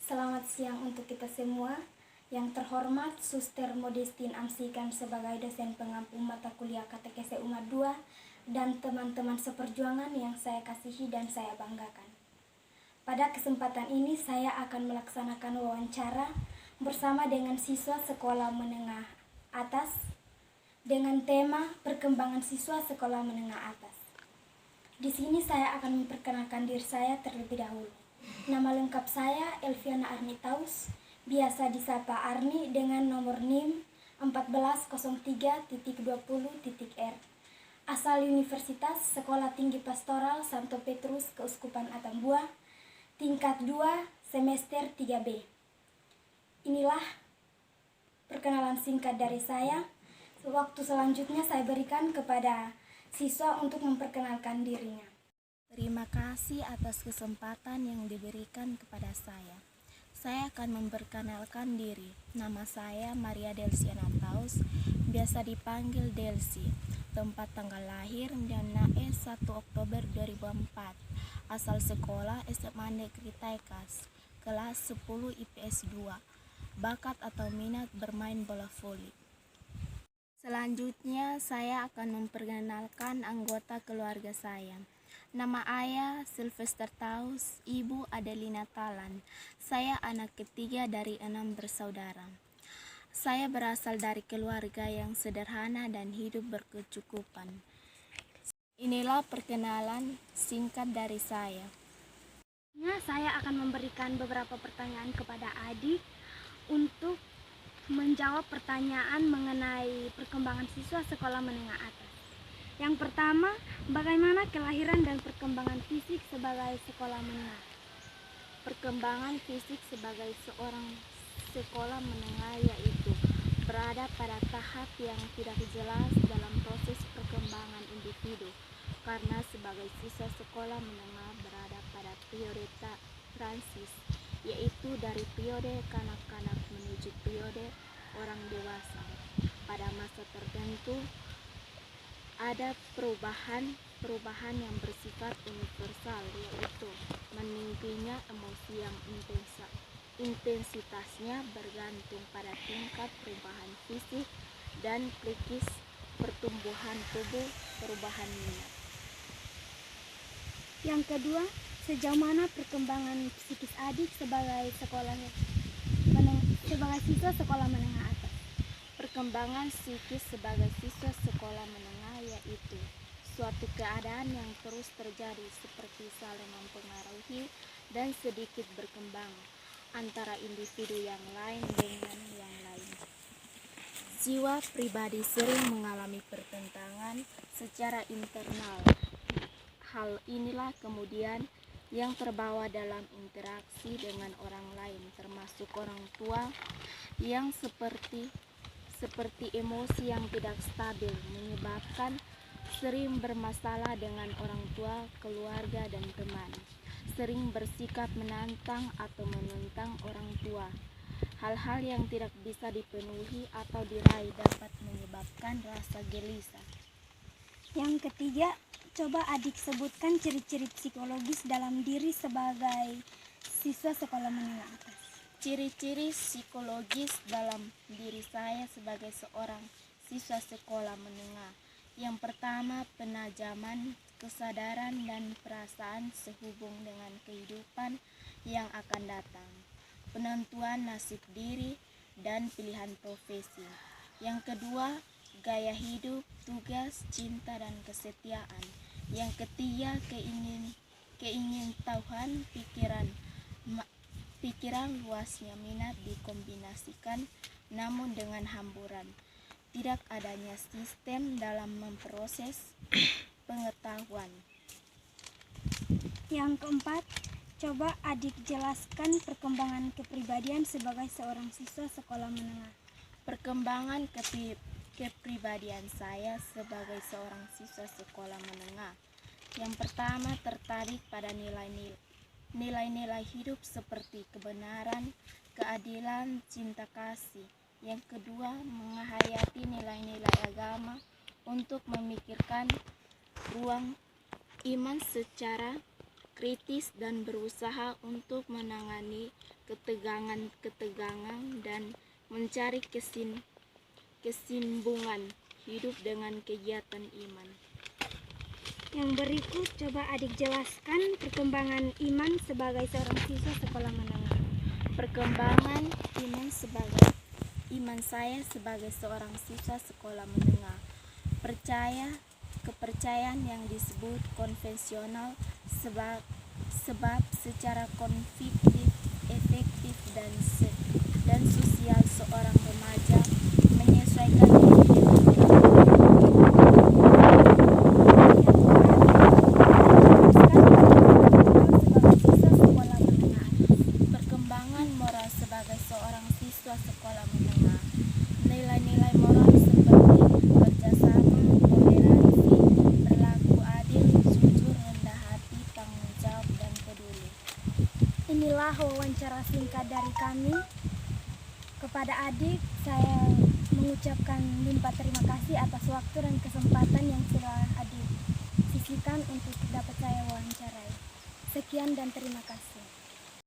Selamat siang untuk kita semua. Yang terhormat Suster Modestin Amsikan sebagai dosen pengampu mata kuliah Katekese Umat 2 dan teman-teman seperjuangan yang saya kasihi dan saya banggakan. Pada kesempatan ini saya akan melaksanakan wawancara bersama dengan siswa sekolah menengah atas dengan tema perkembangan siswa sekolah menengah atas. Di sini saya akan memperkenalkan diri saya terlebih dahulu. Nama lengkap saya Elviana Arnitaus, biasa disapa Arni dengan nomor NIM 1403.20.R. Asal Universitas Sekolah Tinggi Pastoral Santo Petrus Keuskupan Atambua, tingkat 2, semester 3B. Inilah perkenalan singkat dari saya. Waktu selanjutnya saya berikan kepada siswa untuk memperkenalkan dirinya. Terima kasih atas kesempatan yang diberikan kepada saya. Saya akan memperkenalkan diri. Nama saya Maria Delsi Anataus, biasa dipanggil Delsi. Tempat tanggal lahir Nae 1 Oktober 2004. Asal sekolah SMA Negeri Taikas, kelas 10 IPS 2. Bakat atau minat bermain bola voli. Selanjutnya saya akan memperkenalkan anggota keluarga saya. Nama ayah Sylvester Taus, ibu Adelina Talan. Saya anak ketiga dari 6 bersaudara. Saya berasal dari keluarga yang sederhana dan hidup berkecukupan. Inilah perkenalan singkat dari saya. Saya akan memberikan beberapa pertanyaan kepada adik untuk menjawab pertanyaan mengenai perkembangan siswa sekolah menengah atas. Yang pertama, bagaimana kelahiran dan perkembangan fisik sebagai sekolah menengah? Perkembangan fisik sebagai seorang sekolah menengah yaitu berada pada tahap yang tidak jelas dalam proses perkembangan individu, karena sebagai siswa sekolah menengah berada pada periode transis, yaitu dari periode kanak-kanak menuju periode orang dewasa. Pada masa tertentu ada perubahan yang bersifat universal, yaitu meningginya emosi yang intensitasnya bergantung pada tingkat perubahan fisik dan psikis, pertumbuhan tubuh, perubahan minat. Yang kedua, sejauh mana perkembangan psikis adik sebagai siswa sekolah menengah atas? Perkembangan psikis sebagai siswa sekolah menengah yaitu suatu keadaan yang terus terjadi seperti saling mempengaruhi dan sedikit berkembang antara individu yang lain dengan yang lain. Jiwa pribadi sering mengalami pertentangan secara internal. Hal inilah kemudian yang terbawa dalam interaksi dengan orang lain, termasuk orang tua, yang seperti emosi yang tidak stabil, menyebabkan sering bermasalah dengan orang tua, keluarga, dan teman. Sering bersikap menantang atau menentang orang tua. Hal-hal yang tidak bisa dipenuhi atau diraih dapat menyebabkan rasa gelisah. Yang ketiga, coba adik sebutkan ciri-ciri psikologis dalam diri sebagai siswa sekolah menengah atas. Ciri-ciri psikologis dalam diri saya sebagai seorang siswa sekolah menengah. Yang pertama, penajaman kesadaran dan perasaan sehubung dengan kehidupan yang akan datang. Penentuan nasib diri dan pilihan profesi. Yang kedua, gaya hidup, tugas, cinta, dan kesetiaan. Yang ketiga, keingintahuan pikiran luasnya minat dikombinasikan namun dengan hamburan. Tidak adanya sistem dalam memproses pengetahuan. Yang keempat, coba adik jelaskan perkembangan kepribadian sebagai seorang siswa sekolah menengah. Perkembangan kepribadian saya sebagai seorang siswa sekolah menengah. Yang pertama, tertarik pada nilai-nilai hidup seperti kebenaran, keadilan, cinta kasih. Yang kedua, menghayati nilai-nilai agama untuk memikirkan ruang iman secara kritis dan berusaha untuk menangani ketegangan-ketegangan dan mencari kesinambungan hidup dengan kegiatan iman. Yang berikut coba adik jelaskan perkembangan iman sebagai seorang siswa sekolah menengah. Perkembangan iman saya sebagai seorang siswa sekolah menengah. Kepercayaan yang disebut konvensional sebab secara konfliktif, efektif dan sosial seorang remaja menyesuaikan diri dengan perkembangan moral sebagai seorang siswa sekolah menengah. Nilai-nilai moral seperti kerjasama, toleransi, berlaku adil, jujur, rendah hati, tanggung jawab, dan peduli. Inilah wawancara singkat dari kami. Kepada adik, saya mengucapkan limpah terima kasih atas waktu dan kesempatan yang sudah adik sisihkan untuk dapat saya wawancarai. Sekian dan terima kasih.